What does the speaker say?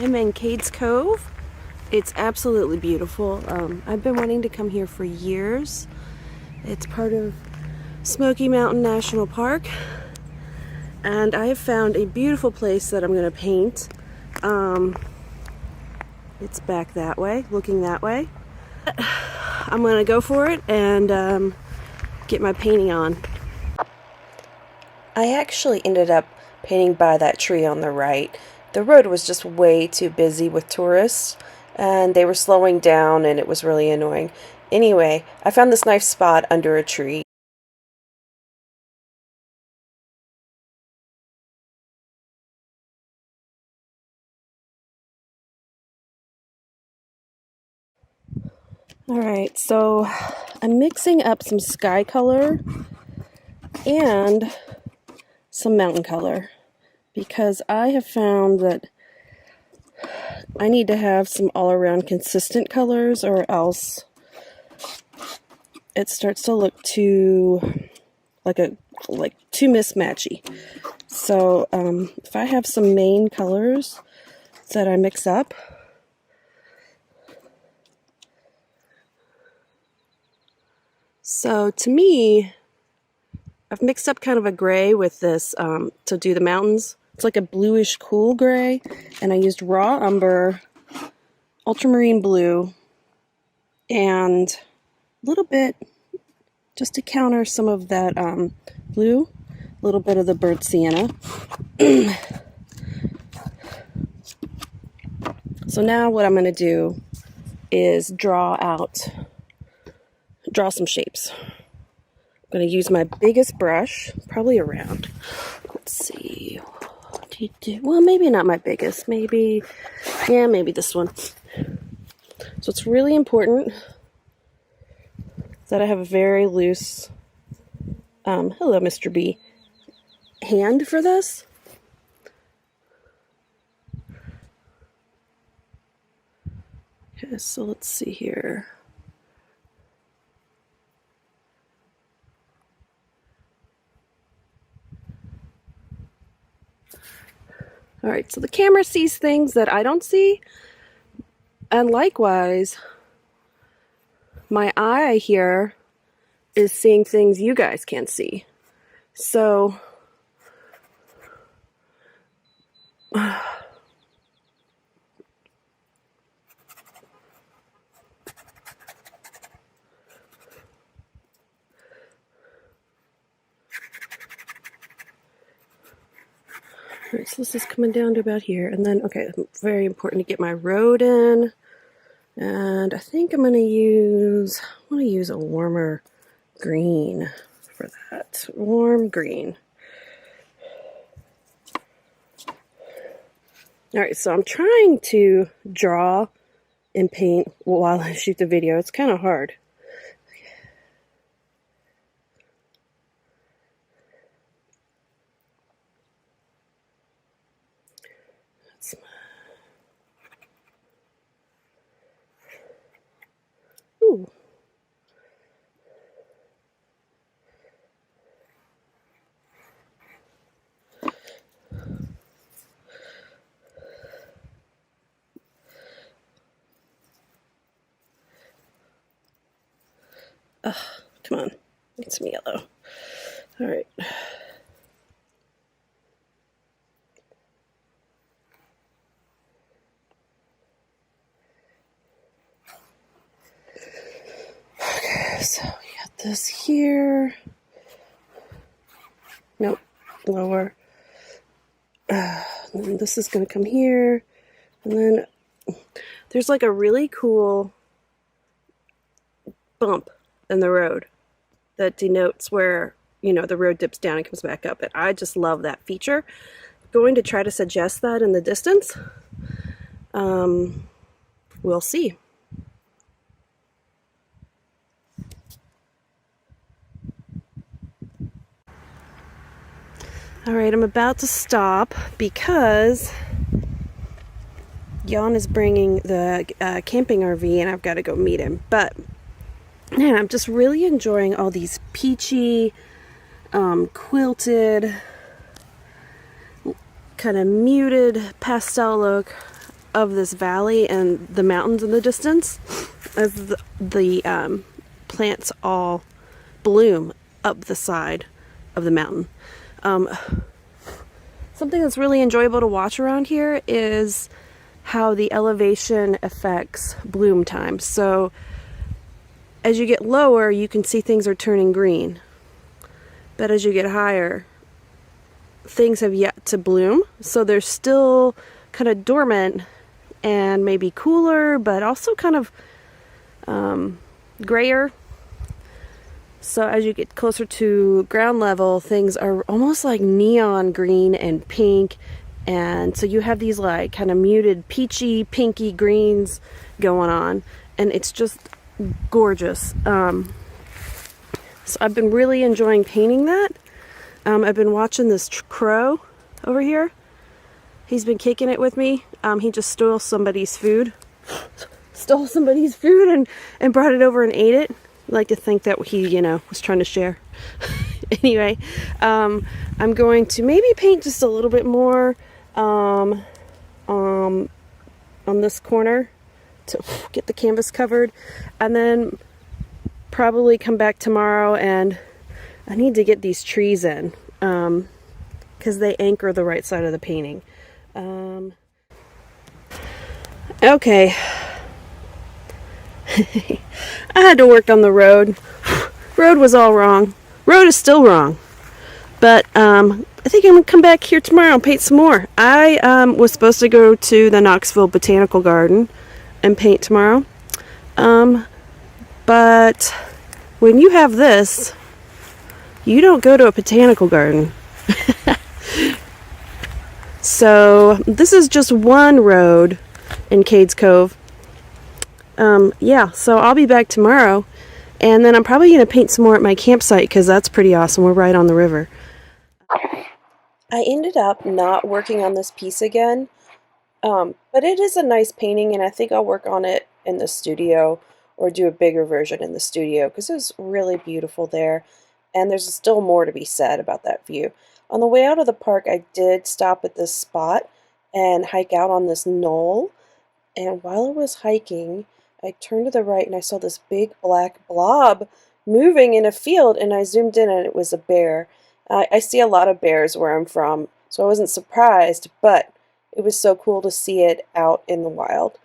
I'm in Cade's Cove. It's absolutely beautiful. I've been wanting to come here for years. It's part of Smoky Mountain National Park, and I have found a beautiful place that I'm going to paint. It's back that way, looking that way. I'm going to go for it and get my painting on. I actually ended up painting by that tree on the right. The road was just way too busy with tourists, and they were slowing down, and it was really annoying. Anyway, I found this nice spot under a tree. Alright, so I'm mixing up some sky color and some mountain color, because I have found that I need to have some all-around consistent colors, or else it starts to look too too mismatchy. So if I have some main colors that I mix up, so to me, I've mixed up kind of a gray with this to do the mountains. It's like a bluish cool gray, and I used raw umber, ultramarine blue, and a little bit, just to counter some of that blue, a little bit of the burnt sienna. So now what I'm going to do is draw some shapes. I'm going to use my biggest brush, probably around, let's see, well, maybe not my biggest, maybe this one. So it's really important that I have a very loose, hello Mr. B, hand for this. Okay, so let's see here. Alright, so the camera sees things that I don't see, and likewise, my eye here is seeing things you guys can't see. So, alright, so this is coming down to about here, and then, okay, very important to get my road in, and I think I'm going to use a warmer green for that, warm green. Alright, so I'm trying to draw and paint while I shoot the video. It's kind of hard. Ooh. Come on. Need some yellow. Alright. Okay, so we got this here. Nope, lower. And then this is going to come here. And then there's like a really cool bump in the road that denotes where, you know, the road dips down and comes back up. And I just love that feature. I'm going to try to suggest that in the distance. We'll see. Alright, I'm about to stop because Jan is bringing the camping RV, and I've got to go meet him. But man, I'm just really enjoying all these peachy, quilted, kind of muted pastel look of this valley and the mountains in the distance as the plants all bloom up the side of the mountain. Something that's really enjoyable to watch around here is how the elevation affects bloom time. So as you get lower, you can see things are turning green. But as you get higher, things have yet to bloom. So they're still kind of dormant and maybe cooler, but also kind of grayer. So as you get closer to ground level, things are almost like neon green and pink. And so you have these like kind of muted peachy, pinky greens going on. And it's just gorgeous. So I've been really enjoying painting that. I've been watching this crow over here. He's been kicking it with me. He just stole somebody's food. And brought it over and ate it. I like to think that he, was trying to share. Anyway, I'm going to maybe paint just a little bit more on this corner to get the canvas covered, and then probably come back tomorrow, and I need to get these trees in because they anchor the right side of the painting. Okay. I had to work on the road. Road was all wrong. Road is still wrong. But I think I'm going to come back here tomorrow and paint some more. I was supposed to go to the Knoxville Botanical Garden and paint tomorrow. But when you have this, you don't go to a botanical garden. So this is just one road in Cade's Cove. So I'll be back tomorrow, and then I'm probably going to paint some more at my campsite because that's pretty awesome. We're right on the river. I ended up not working on this piece again, but it is a nice painting, and I think I'll work on it in the studio or do a bigger version in the studio because it was really beautiful there, and there's still more to be said about that view. On the way out of the park, I did stop at this spot and hike out on this knoll, and while I was hiking, I turned to the right and I saw this big black blob moving in a field, and I zoomed in and it was a bear. I see a lot of bears where I'm from, so I wasn't surprised, but it was so cool to see it out in the wild.